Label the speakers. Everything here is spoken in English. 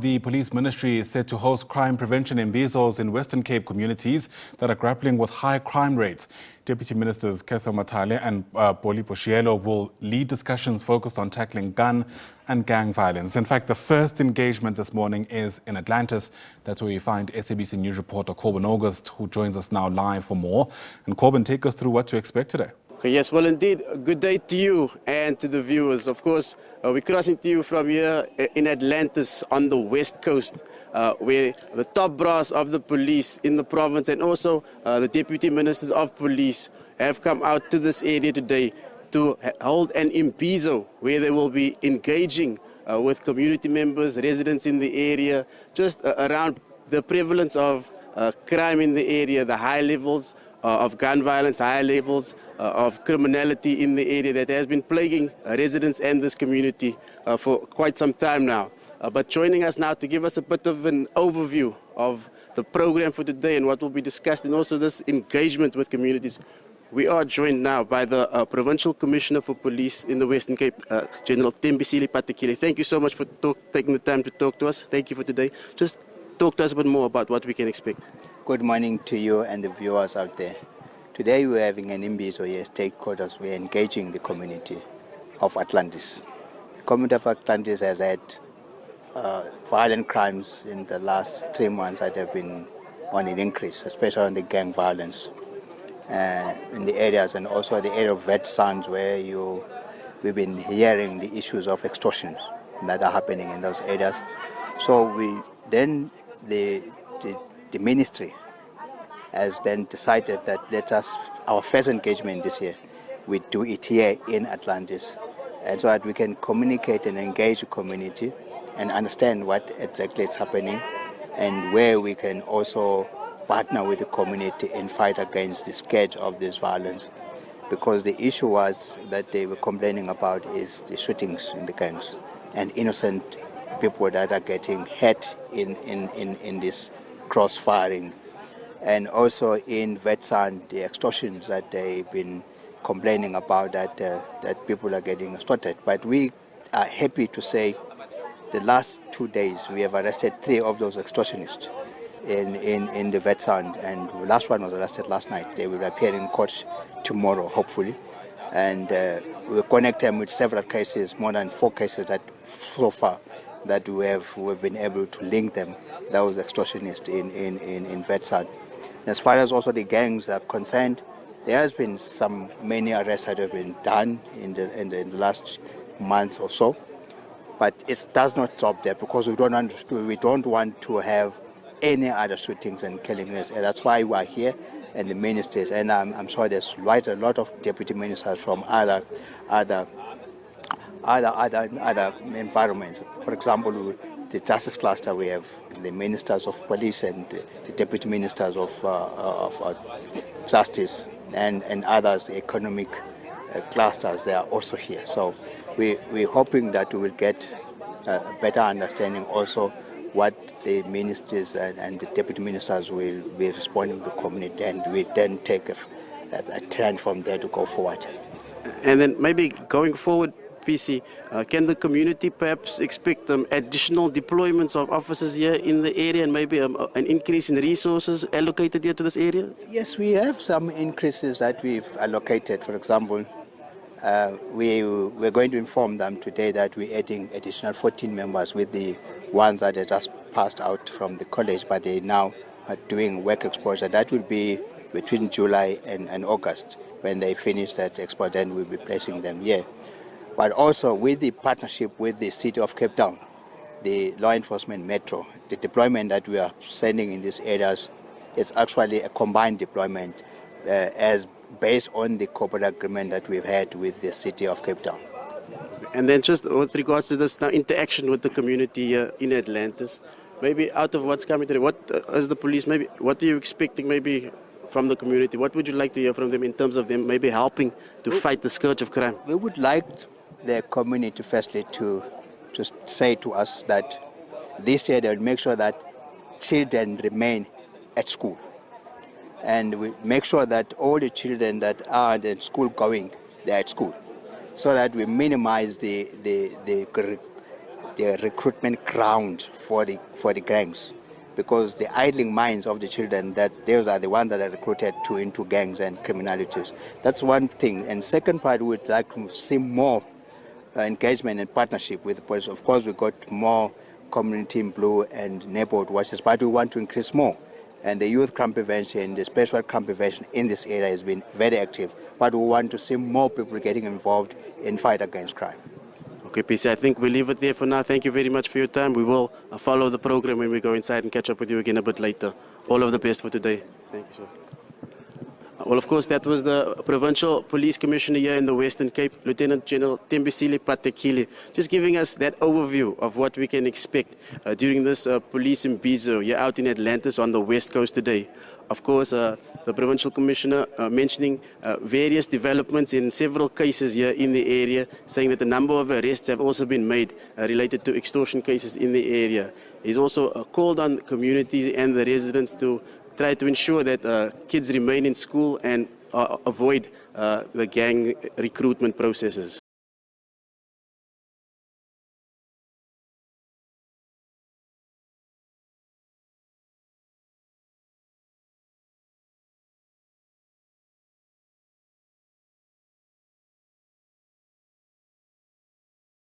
Speaker 1: the Police Ministry is set to host crime prevention imbizos in Western Cape communities that are grappling with high crime rates. Deputy Ministers Cassel, Mathale and Boshielo will lead discussions focused on tackling gun and gang violence. In fact, the first engagement this morning is in Atlantis. That's where we find SABC News reporter Corbin August, who joins us now live for more. And Corbin, take us through what to expect today.
Speaker 2: Yes, well, indeed, a good day to you and to the viewers. Of course, we're crossing to you from here in Atlantis on the west coast, where the top brass of the police in the province and also the deputy ministers of police have come out to this area today to hold an imbizo, where they will be engaging with community members, residents in the area, just around the prevalence of crime in the area, the high levels of gun violence, high levels of criminality in the area that has been plaguing residents and this community for quite some time now. But joining us now to give us a bit of an overview of the program for today and what will be discussed, and also this engagement with communities, we are joined now by the Provincial Commissioner for Police in the Western Cape, General Tembisile Patekile. Thank you so much for taking the time to talk to us. Thank you for today. Just talk to us a bit more about what we can expect.
Speaker 3: Good morning to you and the viewers out there. Today we're having an Imbizo here, state quarters. We're engaging the community of Atlantis. The community of Atlantis has had violent crimes in the last 3 months that have been on an increase, especially on the gang violence in the areas, and also the area of Vet Sands, where we've been hearing the issues of extortions that are happening in those areas. So the ministry has then decided that our first engagement this year, we do it here in Atlantis, and so that we can communicate and engage the community and understand what exactly is happening and where we can also partner with the community in fight against the scourge of this violence. Because the issue was that they were complaining about is the shootings in the gangs and innocent people that are getting hurt in this cross-firing, and also in Vetsan, the extortions that they've been complaining about, that people are getting extorted. But we are happy to say the last 2 days we have arrested 3 of those extortionists in the Vetsan, and the last one was arrested last night. They will appear in court tomorrow, hopefully, and we'll connect them with several cases, more than 4 cases that so far that we've been able to link them, those extortionists in Vetsan. As far as also the gangs are concerned, there has been many arrests that have been done in the last month or so, but it does not stop there, because we don't want to have any other shootings and killings, and that's why we are here, and the ministers, and I'm sure there's quite a lot of deputy ministers from other environments. For example, the justice cluster, we have the ministers of police and the deputy ministers of justice and others, the economic clusters, they are also here. So we're hoping that we will get a better understanding also what the ministers and the deputy ministers will be responding to the community, and we then take a trend from there to go forward.
Speaker 2: And then maybe going forward, PC, can the community perhaps expect additional deployments of officers here in the area, and maybe an increase in resources allocated here to this area?
Speaker 3: Yes, we have some increases that we've allocated. For example, we're going to inform them today that we're adding additional 14 members with the ones that have just passed out from the college, but they now are doing work exposure. That will be between July and August. When they finish that expo, then we'll be placing them here. But also with the partnership with the City of Cape Town, the law enforcement metro, the deployment that we are sending in these areas is actually a combined deployment as based on the corporate agreement that we've had with the City of Cape Town.
Speaker 2: And then just with regards to this now interaction with the community here in Atlantis, maybe out of what's coming today, what as the police, maybe what are you expecting maybe from the community? What would you like to hear from them in terms of them maybe helping to fight the scourge of crime?
Speaker 3: We would like the community firstly to say to us that this year they'll make sure that children remain at school, and we make sure that all the children that are at school going, they're at school, so that we minimize the the recruitment ground for the gangs, because the idling minds of the children, that those are the ones that are recruited into gangs and criminalities. That's one thing. And second part, we'd like to see more engagement and partnership with the police. Of course, we got more community in blue and neighborhood watches, but we want to increase more. And the youth crime prevention, the special crime prevention in this area has been very active, but we want to see more people getting involved in fight against crime.
Speaker 2: Okay, PC, I think we'll leave it there for now. Thank you very much for your time. We will follow the program when we go inside and catch up with you again a bit later. All of the best for today. Thank you, sir. Well, of course, that was the Provincial Police Commissioner here in the Western Cape, Lieutenant General Tembisile Patekile, just giving us that overview of what we can expect during this police Imbizo here out in Atlantis on the West Coast today. Of course, the Provincial Commissioner mentioning various developments in several cases here in the area, saying that a number of arrests have also been made related to extortion cases in the area. He's also called on the community and the residents to try to ensure that kids remain in school and avoid the gang recruitment processes.